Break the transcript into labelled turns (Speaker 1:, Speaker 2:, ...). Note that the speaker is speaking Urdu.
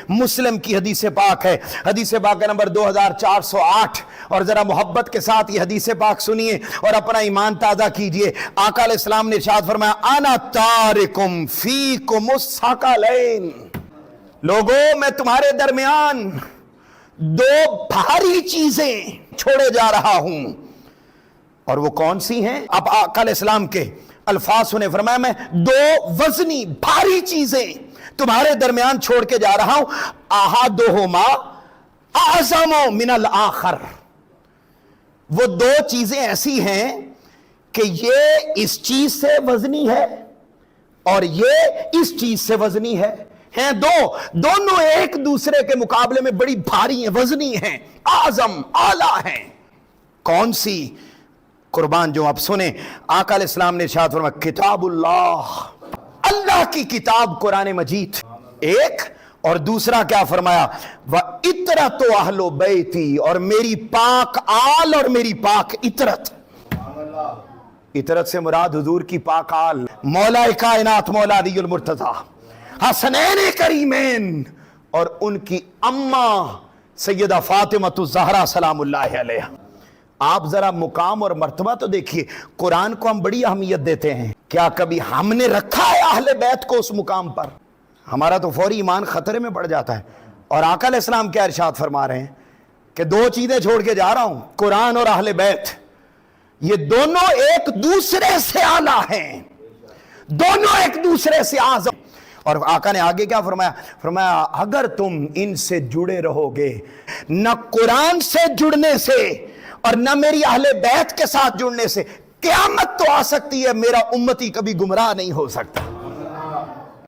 Speaker 1: مسلم کی حدیث پاک ہے، حدیث پاک نمبر 2408، اور ذرا محبت کے ساتھ یہ حدیث پاک سنیے اور اپنا ایمان تازہ کیجئے۔ آقا علیہ السلام نے ارشاد فرمایا انا تارکم فیکم الثقلین، لوگوں میں تمہارے درمیان دو بھاری چیزیں چھوڑے جا رہا ہوں، اور وہ کون سی ہیں؟ اب آقا علیہ السلام کے الفاظ سنے، فرمایا میں دو وزنی بھاری چیزیں تمہارے درمیان چھوڑ کے جا رہا ہوں، احدہما اعظم من الاخر، وہ دو چیزیں ایسی ہیں کہ یہ اس چیز سے وزنی ہے اور یہ اس چیز سے وزنی ہے، ہیں دونوں ایک دوسرے کے مقابلے میں بڑی بھاری ہیں، وزنی ہیں، اعظم، اعلیٰ ہیں۔ کون سی؟ قربان جو آپ سنیں، آقا علیہ السلام نے ارشاد فرمایا کتاب اللہ، اللہ کی کتاب قرآن مجید ایک، اور دوسرا کیا فرمایا؟ وَإِطْرَةُ أَهْلُ بَيْتِي، اور میری پاک آل اور میری پاک اطرت۔ اطرت سے مراد حضور کی پاک آل، مولا کائنات مولا علی المرتضی، حسنین کریمین، اور ان کی اماں سیدہ فاطمہ الزہرا سلام اللہ علیہ۔ آپ ذرا مقام اور مرتبہ تو دیکھیے، قرآن کو ہم بڑی اہمیت دیتے ہیں، کیا کبھی ہم نے رکھا ہے اہل بیت کو اس مقام پر؟ ہمارا تو فوری ایمان خطرے میں پڑ جاتا ہے۔ اور آقا علیہ السلام کیا ارشاد فرما رہے ہیں کہ دو چیزیں چھوڑ کے جا رہا ہوں، قرآن اور اہل بیت، یہ دونوں ایک دوسرے سے اعلیٰ ہیں، دونوں ایک دوسرے سے اعظم۔ اور آقا نے آگے کیا فرمایا؟ فرمایا اگر تم ان سے جڑے رہو گے، نہ قرآن سے جڑنے سے اور نہ میری اہل بیت کے ساتھ جڑنے سے، قیامت تو آ سکتی ہے، میرا امتی کبھی گمراہ نہیں ہو سکتا۔